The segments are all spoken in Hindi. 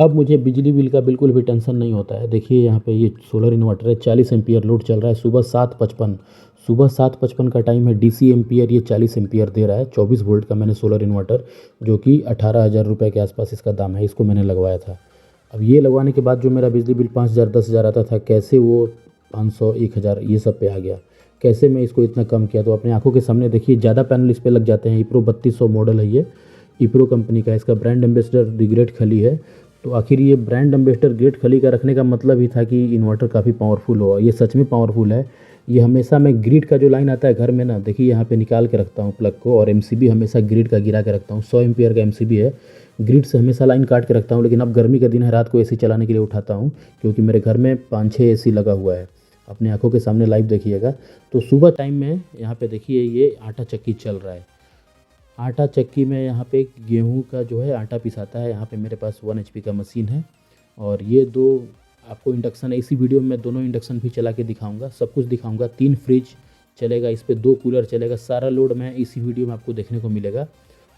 अब मुझे बिजली बिल का बिल्कुल भी टेंशन नहीं होता है। देखिए यहाँ पे ये सोलर इन्वर्टर है, 40 एम्पियर लोड चल रहा है। सुबह 7:55 का टाइम है। डीसी एम्पियर ये 40 एम्पियर दे रहा है। 24 वोल्ट का मैंने सोलर इन्वर्टर, जो कि 18,000 रुपये के आसपास इसका दाम है, इसको मैंने लगवाया था। अब ये लगवाने के बाद जो मेरा बिजली बिल 5,000 10,000 आता था, कैसे वो 500 1,000 ये सब पे आ गया। कैसे मैं इसको इतना कम किया, तो अपने आंखों के सामने देखिए, ज़्यादा पैनल इस पर लग जाते हैं। इप्रो 3200 मॉडल है ये, इप्रो कंपनी का। इसका ब्रांड एम्बेसडर दी ग्रेट खली है। तो आखिर ये ब्रांड एम्बेसडर ग्रेट खली का रखने का मतलब ही था कि इन्वर्टर काफ़ी पावरफुल हो। ये सच में पावरफुल है। ये हमेशा मैं ग्रिड का जो लाइन आता है घर में ना, देखिए यहाँ पे निकाल के रखता हूँ प्लग को, और एमसीबी हमेशा ग्रिड का गिरा के रखता हूँ। 100 एम्पियर का एमसीबी है। ग्रिड से हमेशा लाइन काट के रखता हूँ। लेकिन अब गर्मी का दिन है, रात को एसी चलाने के लिए उठाता हूँ, क्योंकि मेरे घर में 5-6 एसी लगा हुआ है। अपने आंखों के सामने लाइव देखिएगा। तो सुबह टाइम में यहाँ पे देखिए ये आटा चक्की चल रहा है। आटा चक्की में यहाँ पे गेहूं का जो है आटा पिसाता है। यहाँ पे मेरे पास 1 HP का मशीन है। और ये दो आपको इंडक्शन है। इसी वीडियो में मैं दोनों इंडक्शन भी चला के दिखाऊंगा, सब कुछ दिखाऊंगा। 3 फ्रिज चलेगा इस पे, 2 कूलर चलेगा। सारा लोड मैं इसी वीडियो में आपको देखने को मिलेगा।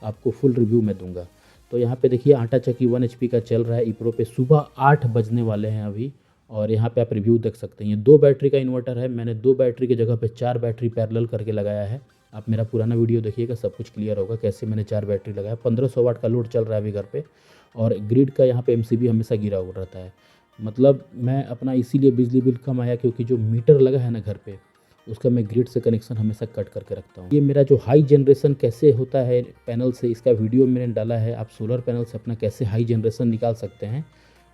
आपको फुल रिव्यू मैं दूंगा। तो यहाँ पे देखिए आटा चक्की 1 HP का चल रहा है इप्रो पे। सुबह 8 बजने वाले हैं अभी। और यहाँ पे आप रिव्यू देख सकते हैं। ये 2 बैटरी का इन्वर्टर है। मैंने 2 बैटरी की जगह पे 4 बैटरी पैरेलल करके लगाया है। आप मेरा पुराना वीडियो देखिएगा, सब कुछ क्लियर होगा कैसे मैंने 4 बैटरी लगाया। 1500 वाट का लोड चल रहा है अभी घर पे। और ग्रिड का यहाँ पे एमसीबी हमेशा गिरा हुआ रहता है। मतलब मैं अपना इसीलिए बिजली बिल कम आया, क्योंकि जो मीटर लगा है ना घर पे, उसका मैं ग्रिड से कनेक्शन हमेशा कट करके रखता हूँ। ये मेरा जो हाई जनरेशन कैसे होता है पैनल से, इसका वीडियो मैंने डाला है। आप सोलर पैनल से अपना कैसे हाई जनरेशन निकाल सकते हैं।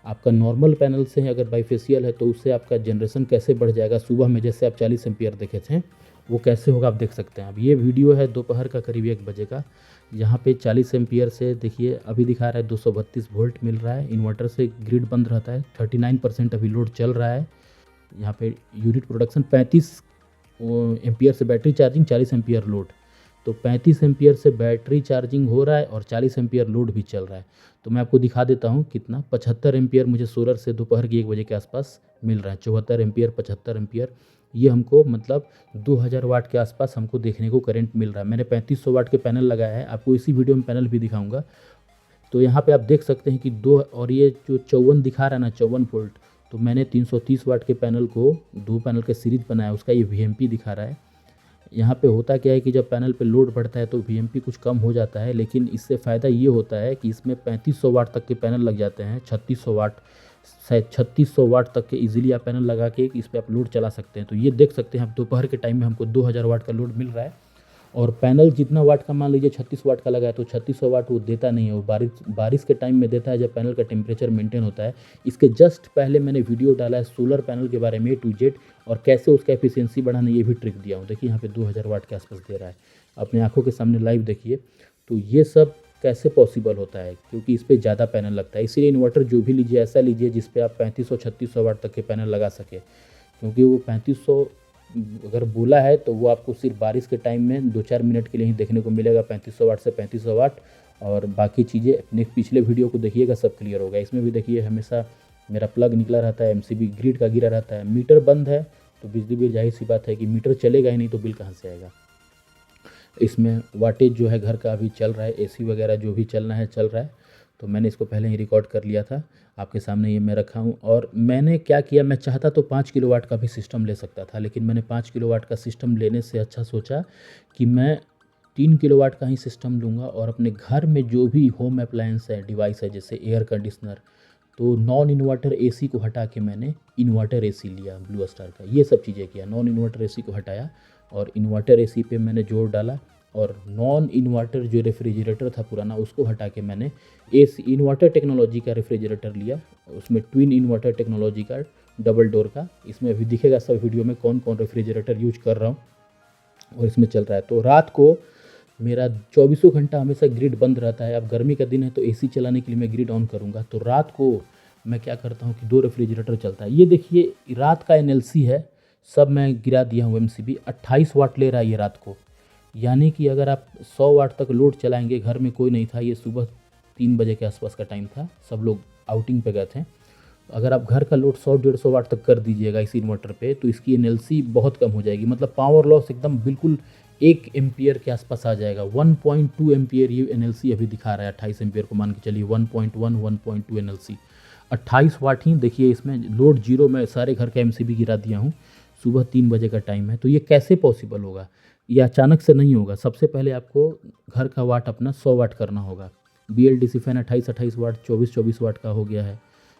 आपका नॉर्मल पैनल से अगर बाईफेशियल है तो उससे आपका जनरेशन कैसे बढ़ जाएगा। सुबह में जैसे आप 40 एम्पियर देखे थे, वो कैसे होगा आप देख सकते हैं। अब ये वीडियो है दोपहर का करीब 1 बजे का। यहाँ पे 40 एम्पियर से देखिए अभी दिखा रहा है 232 वोल्ट मिल रहा है। इन्वर्टर से ग्रिड बंद रहता है। 39% अभी लोड चल रहा है। यहाँ पे यूनिट प्रोडक्शन 35 एम्पियर से बैटरी चार्जिंग, 40 एम्पियर लोड। तो 35 एम्पियर से बैटरी चार्जिंग हो रहा है और 40 एम्पियर लोड भी चल रहा है। तो मैं आपको दिखा देता हूँ कितना। 75 एम्पियर मुझे सोलर से दोपहर के 1 बजे के आसपास मिल रहा है। 74 एम्पियर, 75 एम्पियर, ये हमको मतलब 2000 वाट के आसपास हमको देखने को करंट मिल रहा है। मैंने 3500 वाट के पैनल लगाया है, आपको इसी वीडियो में पैनल भी दिखाऊंगा। तो यहाँ पे आप देख सकते हैं कि दो, और ये जो 54 दिखा रहा है ना, 54 वोल्ट, तो मैंने 330 वाट के पैनल को 2 पैनल का सीरीज बनाया, उसका ये वीएमपी दिखा रहा है। यहाँ पे होता क्या है कि जब पैनल पे लोड बढ़ता है तो वीएमपी कुछ कम हो जाता है, लेकिन इससे फ़ायदा ये होता है कि इसमें 3500 वाट तक के पैनल लग जाते हैं। 3600 वाट, शायद 3600 वाट तक के इजीली आप पैनल लगा के इस पर आप लोड चला सकते हैं। तो ये देख सकते हैं आप, दोपहर के टाइम में हमको 2000 वाट का लोड मिल रहा है। और पैनल जितना वाट का, मान लीजिए 36 वाट का लगा है, तो 3600 वाट वो देता नहीं है। वो बारिश के टाइम में देता है, जब पैनल का टेम्परेचर मेंटेन होता है। इसके जस्ट पहले मैंने वीडियो डाला है सोलर पैनल के बारे में A to Z, और कैसे उसका एफिशिएंसी बढ़ाना, ये भी ट्रिक दिया हूँ। देखिए यहाँ पे 2000 वाट के आसपास दे रहा है। अपने आंखों के सामने लाइव देखिए। तो ये सब कैसे पॉसिबल होता है, क्योंकि इस पर ज़्यादा पैनल लगता है। इसीलिए इन्वर्टर जो भी लीजिए ऐसा लीजिए जिस पे आप 3500-3600 वाट तक के पैनल लगा सके। क्योंकि वो 3500 अगर बोला है तो वो आपको सिर्फ बारिश के टाइम में 2-4 मिनट के लिए ही देखने को मिलेगा, 3500 वाट से 3500 वाट। और बाकी चीज़ें अपने पिछले वीडियो को देखिएगा, सब क्लियर होगा। इसमें भी देखिए हमेशा मेरा प्लग निकला रहता है, एमसीबी ग्रिड का गिरा रहता है। मीटर बंद है तो बिजली बिल, जाहिर सी बात है कि मीटर चलेगा ही नहीं तो बिल कहाँ से आएगा। इसमें वाटेज जो है घर का अभी चल रहा है, एसी वगैरह जो भी चलना है चल रहा है। तो मैंने इसको पहले ही रिकॉर्ड कर लिया था, आपके सामने ये मैं रखा हूँ। और मैंने क्या किया, मैं चाहता तो 5 किलोवाट का भी सिस्टम ले सकता था, लेकिन मैंने 5 किलोवाट का सिस्टम लेने से अच्छा सोचा कि मैं 3 किलोवाट का ही सिस्टम लूँगा। और अपने घर में जो भी होम अप्लायंस है, डिवाइस है, जैसे एयर कंडीशनर, तो नॉन इन्वर्टर एसी को हटा के मैंने इन्वर्टर एसी लिया ब्लू स्टार का। ये सब चीज़ें किया, नॉन इन्वर्टर एसी को हटाया और इन्वर्टर एसी पे मैंने जोर डाला। और नॉन इन्वर्टर जो रेफ्रिजरेटर था पुराना, उसको हटा के मैंने एसी इन्वर्टर टेक्नोलॉजी का रेफ्रिजरेटर लिया। उसमें ट्विन इन्वर्टर टेक्नोलॉजी का, डबल डोर का। इसमें अभी दिखेगा सब वीडियो में कौन कौन रेफ्रिजरेटर यूज कर रहा हूँ और इसमें चल रहा है। तो रात को मेरा 24 घंटा हमेशा ग्रिड बंद रहता है। अब गर्मी का दिन है तो एसी चलाने के लिए मैं ग्रिड ऑन करूँगा। तो रात को मैं क्या करता हूँ कि 2 रेफ्रिजरेटर चलता है। ये देखिए रात का एनएलसी है, सब मैं गिरा दिया हूँ। एमसीबी 28 वाट ले रहा है ये रात को। यानी कि अगर आप 100 वाट तक लोड चलाएंगे, घर में कोई नहीं था, ये सुबह 3 बजे के आसपास का टाइम था, सब लोग आउटिंग पे गए थे। अगर आप घर का लोड 100-150 वाट तक कर दीजिएगा इस इन्वर्टर पे, तो इसकी एनएलसी बहुत कम हो जाएगी। मतलब पावर लॉस एकदम बिल्कुल 1 एम्पियर के आसपास आ जाएगा। 1.2 एम्पियर ये एनएलसी अभी दिखा रहा है। 28 एम्पियर को मान के चलिए 1.1 1.2 एनएलसी 28 वाट ही देखिए। इसमें लोड जीरो में सारे घर का एमसीबी गिरा दिया हूँ। सुबह 3 बजे का टाइम है, तो ये कैसे पॉसिबल होगा? ये अचानक से नहीं होगा। सबसे पहले आपको घर का वाट अपना 100 वाट करना होगा। BLDC फैन 28 वाट 24 वाट का हो गया है।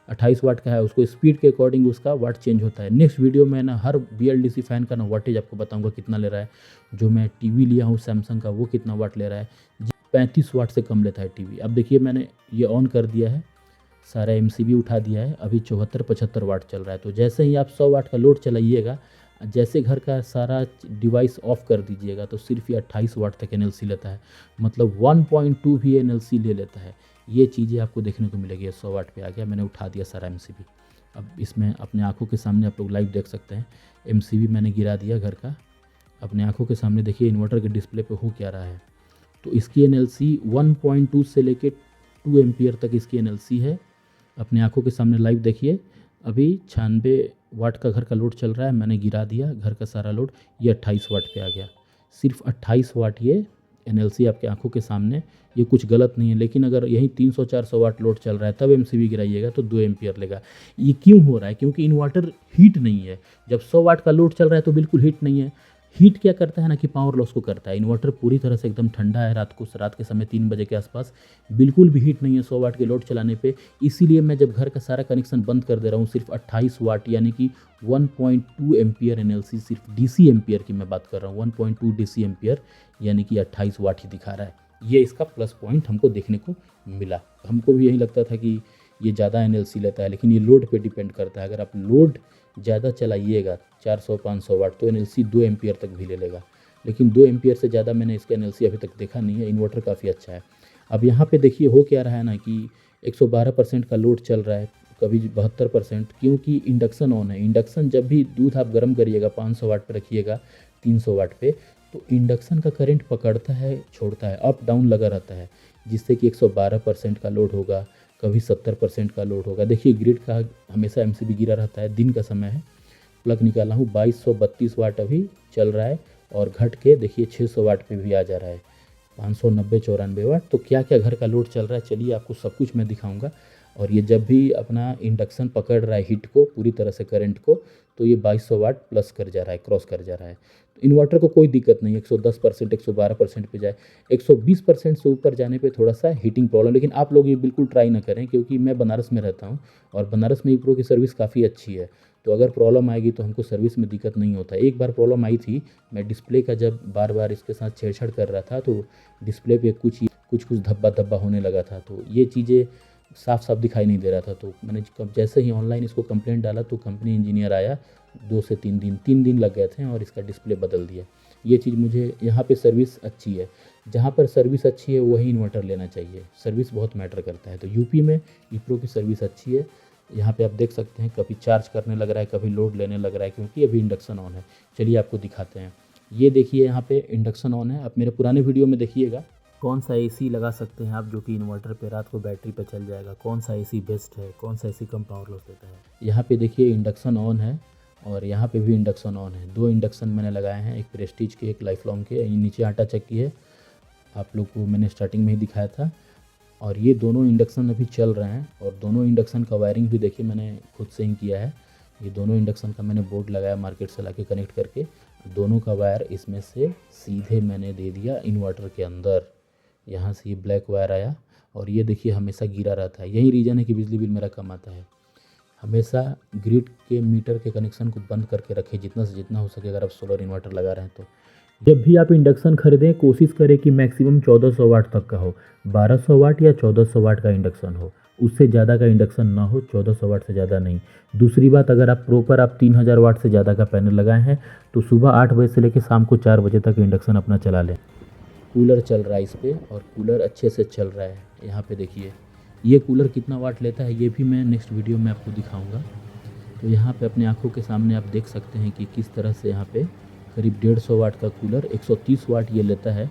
28 वाट का है, उसको स्पीड के अकॉर्डिंग उसका वाट चेंज होता है। नेक्स्ट वीडियो में ना हर BLDC फ़ैन का ना वाटेज आपको बताऊंगा कितना ले रहा है। जो मैं टीवी लिया हूँ सैमसंग का, वो कितना वाट ले रहा है। 35 वाट से कम लेता है टीवी। अब देखिए मैंने ये ऑन कर दिया है, सारा MCB उठा दिया है। अभी 74-75 वाट चल रहा है। तो जैसे ही आप 100 वाट का लोड चलाइएगा, जैसे घर का सारा डिवाइस ऑफ कर दीजिएगा, तो सिर्फ ये 28 वाट तक एनएलसी लेता है। मतलब 1.2 भी एनएलसी ले लेता है। ये चीज़ें आपको देखने को मिलेगी। 100 वाट पे आ गया, मैंने उठा दिया सारा MCB। अब इसमें अपने आँखों के सामने आप लोग लाइव देख सकते हैं। MCB मैंने गिरा दिया घर का, अपने आँखों के सामने देखिए इन्वर्टर के डिस्प्ले पे हो क्या रहा है। तो इसकी एनएलसी 1.2 से लेके 2 एम्पियर तक इसकी एनएलसी है। अपने आँखों के सामने लाइव देखिए। अभी 96 वाट का घर का लोड चल रहा है, मैंने गिरा दिया घर का सारा लोड, ये 28 वाट पे आ गया। सिर्फ 28 वाट ये एनएलसी आपके आंखों के सामने। ये कुछ गलत नहीं है, लेकिन अगर यही 300-400 वाट लोड चल रहा है तब MCB गिराइएगा तो 2 एम्पियर लेगा। ये क्यों हो रहा है? क्योंकि इन्वर्टर हीट नहीं है। जब 100 वाट का लोड चल रहा है तो बिल्कुल हीट नहीं है। हीट क्या करता है ना कि पावर लॉस को करता है। इन्वर्टर पूरी तरह से एकदम ठंडा है। रात के समय 3 बजे के आसपास बिल्कुल भी हीट नहीं है 100 वाट के लोड चलाने पे। इसीलिए मैं जब घर का सारा कनेक्शन बंद कर दे रहा हूँ, सिर्फ 28 वाट यानी कि 1.2 एम्पियर एनएलसी, सिर्फ DC एम्पियर की मैं बात कर रहा हूँ। 1.2 DC एम्पियर यानी कि 28 वाट ही दिखा रहा है। ये इसका प्लस पॉइंट हमको देखने को मिला। हमको भी यही लगता था कि ये ज़्यादा एनएलसी लेता है, लेकिन ये लोड पे डिपेंड करता है। अगर आप लोड ज़्यादा चलाइएगा 400-500 वाट तो एनएलसी 2 एम्पियर तक भी ले लेगा। लेकिन 2 एम्पियर से ज़्यादा मैंने इसका एनएलसी अभी तक देखा नहीं है। इन्वर्टर काफ़ी अच्छा है। अब यहाँ पे देखिए हो क्या रहा है ना कि 112% का लोड चल रहा है, कभी 72%, क्योंकि इंडक्शन ऑन है। इंडक्शन जब भी दूध आप गर्म करिएगा 500 वाट पर रखिएगा 300 वाट पे, तो इंडक्शन का करंट पकड़ता है छोड़ता है, अप डाउन लगा रहता है, जिससे कि 112% का लोड होगा, कभी 70% का लोड होगा। देखिए ग्रिड का हमेशा MCB गिरा रहता है। दिन का समय है, प्लग निकाला हूँ, 2232 वाट अभी चल रहा है और घट के देखिए 600 वाट पे भी आ जा रहा है, 590-94 वाट। तो क्या क्या घर का लोड चल रहा है चलिए आपको सब कुछ मैं दिखाऊंगा। और ये जब भी अपना इंडक्शन पकड़ रहा है हीट को पूरी तरह से करंट को, तो ये 2200 वाट प्लस कर जा रहा है, क्रॉस कर जा रहा है। तो इन्वर्टर को कोई दिक्कत नहीं, 110% 112% पे जाए। 120% से ऊपर जाने पे थोड़ा सा हीटिंग प्रॉब्लम। लेकिन आप लोग ये बिल्कुल ट्राई ना करें, क्योंकि मैं बनारस में रहता हूँ और बनारस में ईप्रो की सर्विस काफ़ी अच्छी है। तो अगर प्रॉब्लम आएगी तो हमको सर्विस में दिक्कत नहीं होता। एक बार प्रॉब्लम आई थी, मैं डिस्प्ले का जब बार बार इसके साथ छेड़छाड़ कर रहा था तो डिस्प्ले पे कुछ धब्बा धब्बा होने लगा था। तो ये चीज़ें साफ साफ दिखाई नहीं दे रहा था। तो मैंने जैसे ही ऑनलाइन इसको कंप्लेंट डाला तो कंपनी इंजीनियर आया, 2 से 3 दिन लग गए थे और इसका डिस्प्ले बदल दिया। ये चीज़ मुझे यहाँ पे सर्विस अच्छी है। जहाँ पर सर्विस अच्छी है वही इन्वर्टर लेना चाहिए। सर्विस बहुत मैटर करता है। तो यूपी में ईप्रो की सर्विस अच्छी है। यहाँ पे आप देख सकते हैं कभी चार्ज करने लग रहा है, कभी लोड लेने लग रहा है, क्योंकि अभी इंडक्शन ऑन है। चलिए आपको दिखाते हैं। ये देखिए यहाँ पे इंडक्शन ऑन है। आप मेरे पुराने वीडियो में देखिएगा कौन सा AC लगा सकते हैं आप जो कि इन्वर्टर पे रात को बैटरी पे चल जाएगा, कौन सा AC बेस्ट है, कौन सा AC कम पावर लॉस देता है। यहाँ पे देखिए इंडक्शन ऑन है और यहाँ पे भी इंडक्शन ऑन है। 2 इंडक्शन मैंने लगाए हैं, एक प्रेस्टीज के एक लाइफ लॉन्ग के। ये नीचे आटा चक्की है, आप लोग को मैंने स्टार्टिंग में ही दिखाया था। और ये दोनों इंडक्शन अभी चल रहे हैं और दोनों इंडक्शन का वायरिंग भी देखिए मैंने खुद से ही किया है। ये दोनों इंडक्शन का मैंने बोर्ड लगाया मार्केट से लाके कनेक्ट करके, दोनों का वायर इसमें से सीधे मैंने दे दिया इन्वर्टर के अंदर। यहाँ से ये ब्लैक वायर आया और ये देखिए हमेशा गिरा रहता है। यही रीज़न है कि बिजली बिल मेरा कम आता है। हमेशा ग्रिड के मीटर के कनेक्शन को बंद करके रखें जितना से जितना हो सके, अगर आप सोलर इन्वर्टर लगा रहे हैं तो। जब भी आप इंडक्शन खरीदें कोशिश करें कि मैक्सिमम 1400 वाट तक का हो। 1200 वाट या 1400 वाट का इंडक्शन हो, उससे ज़्यादा का इंडक्शन ना हो, 1400 वाट से ज़्यादा नहीं। दूसरी बात, अगर आप प्रॉपर 3000 वाट से ज़्यादा का पैनल लगाए हैं तो सुबह 8 बजे से लेकर शाम को 4 बजे तक इंडक्शन अपना चला लें। कूलर चल रहा है इस पर और कूलर अच्छे से चल रहा है। यहाँ पे देखिए ये कूलर कितना वाट लेता है, ये भी मैं नेक्स्ट वीडियो में आपको दिखाऊंगा। तो यहाँ पे अपने आँखों के सामने आप देख सकते हैं कि किस तरह से यहाँ पे करीब 150 वाट का कूलर 130 वाट ये लेता है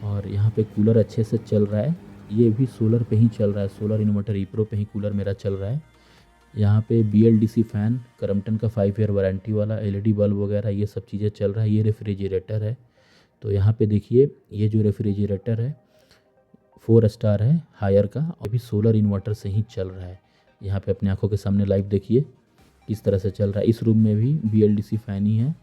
और यहाँ पे कूलर अच्छे से चल रहा है। ये भी सोलर पे ही चल रहा है, सोलर इन्वर्टर ईप्रो पे ही कूलर मेरा चल रहा है। यहाँ पे BLDC फ़ैन, क्रम्पटन का 5 ईयर वारंटी वाला, LED बल्ब वगैरह ये सब चीज़ें चल रहा है। ये रेफ्रिजरेटर है। तो यहाँ पे देखिए ये जो रेफ्रिजरेटर है 4 स्टार है हायर का, अभी सोलर इन्वर्टर से ही चल रहा है। यहाँ पे अपने आंखों के सामने लाइव देखिए किस तरह से चल रहा है। इस रूम में भी BLDC फ़ैन ही है।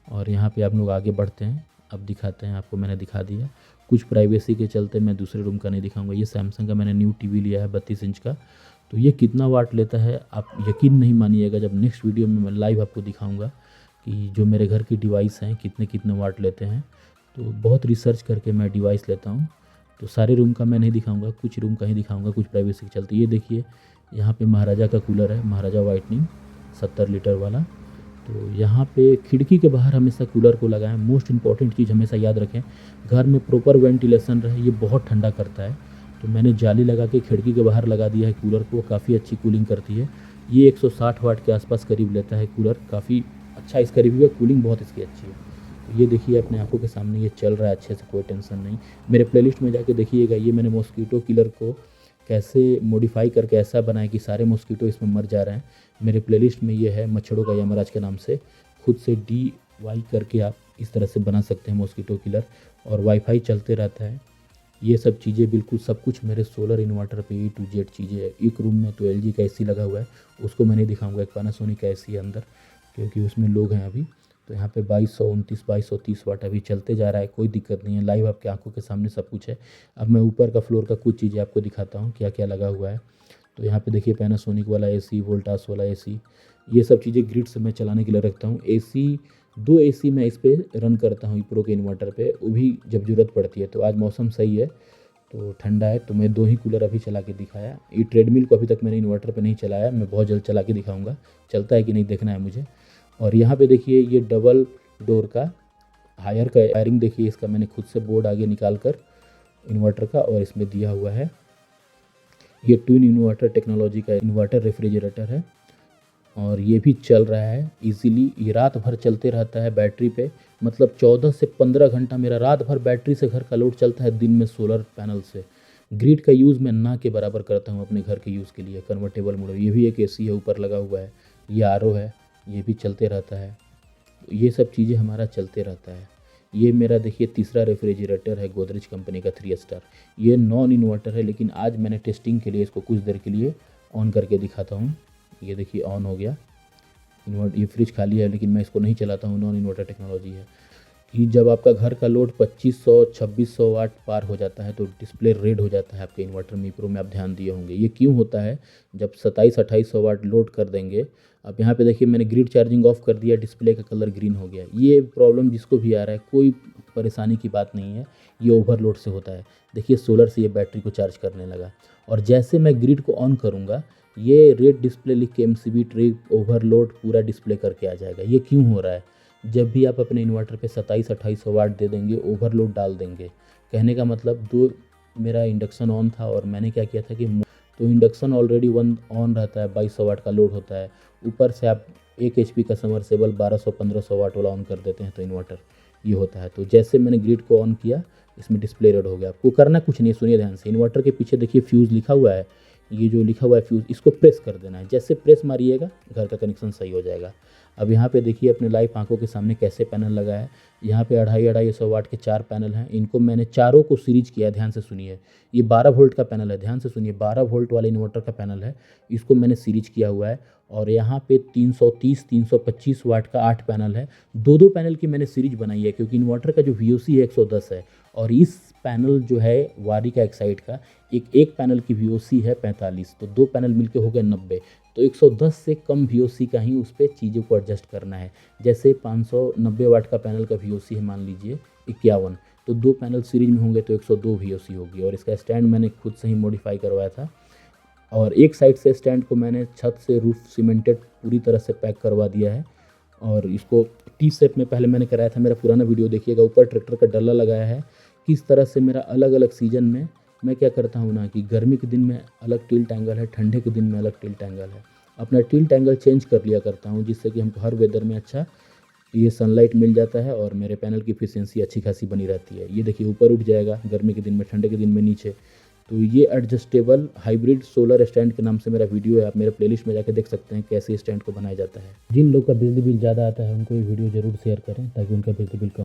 और यहाँ पे आप लोग आगे बढ़ते हैं, अब दिखाते हैं आपको, मैंने दिखा दिया। कुछ प्राइवेसी के चलते मैं दूसरे रूम का नहीं दिखाऊंगा। ये सैमसंग का मैंने न्यू टीवी लिया है 32 इंच का। तो ये कितना वाट लेता है आप यकीन नहीं मानिएगा, जब नेक्स्ट वीडियो में मैं लाइव आपको दिखाऊंगा कि जो मेरे घर की डिवाइस हैं कितने कितने वाट लेते हैं। तो बहुत रिसर्च करके मैं डिवाइस लेता हूँ। तो सारे रूम का मैं नहीं दिखाऊंगा, कुछ रूम का ही दिखाऊंगा, कुछ प्राइवेसी के चलते। ये देखिए यहाँ पे महाराजा का कूलर है, महाराजा वाइटनिंग 70 लीटर वाला। तो यहाँ पे खिड़की के बाहर हमेशा कूलर को लगाएं। मोस्ट इम्पॉर्टेंट चीज़ हमेशा याद रखें, घर में प्रॉपर वेंटिलेशन रहे, ये बहुत ठंडा करता है। तो मैंने जाली लगा के खिड़की के बाहर लगा दिया है कूलर को, काफ़ी अच्छी कूलिंग करती है। ये 160 वाट के आसपास करीब लेता है कूलर, काफ़ी अच्छा इसका रिव्यू है, कूलिंग बहुत इसकी अच्छी है। तो ये देखिए अपने आंखों के सामने ये चल रहा है अच्छे से, कोई टेंशन नहीं। मेरे प्लेलिस्ट में जाके देखिएगा, ये मैंने मॉस्किटो किलर को कैसे मॉडिफाई करके ऐसा बनाया कि सारे मॉस्किटो इसमें मर जा रहे हैं। मेरे प्लेलिस्ट में ये है मच्छरों का यमराज के नाम से। खुद से DIY करके आप इस तरह से बना सकते हैं मॉस्किटो किलर, और वाईफाई चलते रहता है। ये सब चीज़ें बिल्कुल सब कुछ मेरे सोलर इन्वर्टर पे A to Z चीज़ें है। एक रूम में तो LG का AC लगा हुआ है, उसको मैं नहीं दिखाऊंगा। एक पैनासोनिक का AC है अंदर, क्योंकि उसमें लोग हैं अभी। तो यहाँ पे 2229 2230 वाट अभी चलते जा रहा है, कोई दिक्कत नहीं है। लाइव आपके आंखों के सामने सब कुछ है। अब मैं ऊपर का फ्लोर का कुछ चीज़ें आपको दिखाता हूँ क्या क्या लगा हुआ है। तो यहाँ पे देखिए पैनासोनिक वाला AC, वोल्टास वाला AC, ये सब चीज़ें ग्रिड से मैं चलाने के लिए रखता हूँ। AC 2 AC मैं इस पर रन करता हूँ प्रो के इन्वर्टर पे, वो भी जब ज़रूरत पड़ती है। तो आज मौसम सही है तो ठंडा है, तो मैं 2 ही कूलर अभी चला के दिखाया। ये ट्रेडमिल को अभी तक मैंने इन्वर्टर पे नहीं चलाया, मैं बहुत जल्द चला के दिखाऊंगा, चलता है कि नहीं देखना है मुझे। और यहाँ पे देखिए ये डबल डोर का हायर का वायरिंग देखिए, इसका मैंने खुद से बोर्ड आगे निकाल कर इन्वर्टर का और इसमें दिया हुआ है। ये ट्विन इन्वर्टर टेक्नोलॉजी का इन्वर्टर रेफ्रिजरेटर है, और ये भी चल रहा है इजीली। ये रात भर चलते रहता है बैटरी पे, मतलब 14 से 15 घंटा मेरा रात भर बैटरी से घर का लोड चलता है, दिन में सोलर पैनल से। ग्रिड का यूज़ मैं ना के बराबर करता हूँ अपने घर के यूज़ के लिए। कन्वर्टेबल मोड, ये भी एक AC है ऊपर लगा हुआ है। ये RO है, ये भी चलते रहता है। ये सब चीज़ें हमारा चलते रहता है। ये मेरा देखिए तीसरा रेफ्रिजरेटर है गोदरेज कंपनी का 3 स्टार। ये नॉन इन्वर्टर है, लेकिन आज मैंने टेस्टिंग के लिए इसको कुछ देर के लिए ऑन करके दिखाता हूँ। ये देखिए ऑन हो गया। ये फ्रिज खाली है, लेकिन मैं इसको नहीं चलाता हूँ, नॉन इन्वर्टर टेक्नोलॉजी है। कि जब आपका घर का लोड 2500-2600 वाट पार हो जाता है तो डिस्प्ले रेड हो जाता है आपके इन्वर्टर में। प्रो में आप ध्यान दिए होंगे ये क्यों होता है। जब 2700-2800 वाट लोड कर देंगे, अब यहाँ पे देखिए मैंने ग्रिड चार्जिंग ऑफ कर दिया, डिस्प्ले का कलर ग्रीन हो गया। ये प्रॉब्लम जिसको भी आ रहा है, कोई परेशानी की बात नहीं है, ये ओवरलोड से होता है। देखिए सोलर से ये बैटरी को चार्ज करने लगा, और जैसे मैं ग्रिड को ऑन करूँगा ये रेड डिस्प्ले लिख के MCB ट्रिप ओवरलोड पूरा डिस्प्ले करके आ जाएगा। ये क्यों हो रहा है। जब भी आप अपने इन्वर्टर पे 2700-2800 वाट दे देंगे, ओवरलोड डाल देंगे। कहने का मतलब मेरा इंडक्शन ऑन था, और मैंने क्या किया था कि तो इंडक्शन ऑलरेडी ऑन रहता है, 2200 वाट का लोड होता है। ऊपर से आप 1 HP का समरसेबल 1200-1500 वाट वाला ऑन कर देते हैं तो इन्वर्टर ये होता है। तो जैसे मैंने ग्रिड को ऑन किया, इसमें डिस्प्ले रेड हो गया। आपको करना कुछ नहीं, सुनिए ध्यान से। इन्वर्टर के पीछे देखिए फ्यूज़ लिखा हुआ है, ये जो लिखा हुआ है फ्यूज़, इसको प्रेस कर देना है। जैसे प्रेस मारिएगा घर का कनेक्शन सही हो जाएगा। अब यहाँ पे देखिए अपने लाइव आंखों के सामने कैसे पैनल लगा है। यहाँ पे 250 वाट के 4 पैनल हैं। इनको मैंने चारों को सीरीज किया है, ध्यान से सुनिए। ये 12 वोल्ट का पैनल है, ध्यान से सुनिए, 12 वोल्ट वाले इन्वर्टर का पैनल है, इसको मैंने सीरीज किया हुआ है। और यहाँ पे 330-325 वाट का 8 पैनल है। 2-2 पैनल की मैंने सीरीज बनाई है, क्योंकि इन्वर्टर का जो VOC है 110 है, और इस पैनल जो है वारी का एक साइड का एक पैनल की VOC है 45, तो 2 पैनल मिलके हो गए 90। तो 110 से कम VOC का ही उस पर चीज़ों को एडजस्ट करना है। जैसे 590 वाट का पैनल का VOC है मान लीजिए 51, तो 2 पैनल सीरीज में होंगे तो 102 VOC होगी। और इसका स्टैंड मैंने खुद से ही मॉडिफाई करवाया था, और एक साइड से स्टैंड को मैंने छत से रूफ सीमेंटेड पूरी तरह से पैक करवा दिया है। और इसको T शेप में पहले मैंने कराया था, मेरा पुराना वीडियो देखिएगा। ऊपर ट्रैक्टर का डल्ला लगाया है। किस तरह से मेरा अलग अलग सीजन में मैं क्या करता हूँ ना, कि गर्मी के दिन में अलग टिल्ट एंगल है, ठंडे के दिन में अलग टिल्ट एंगल है। अपना टिल्ट एंगल चेंज कर लिया करता हूँ, जिससे कि हमको हर वेदर में अच्छा ये सनलाइट मिल जाता है, और मेरे पैनल की एफिशिएंसी अच्छी खासी बनी रहती है। ये देखिए ऊपर उठ जाएगा गर्मी के दिन में, ठंडे के दिन में नीचे। तो ये एडजस्टेबल हाइब्रिड सोलर स्टैंड के नाम से मेरा वीडियो है, आप मेरे प्लेलिस्ट में जाकर देख सकते हैं कैसे स्टैंड को बनाया जाता है। जिन लोग का बिजली बिल ज़्यादा आता है उनको ये वीडियो ज़रूर शेयर करें, ताकि उनका बिजली बिल कम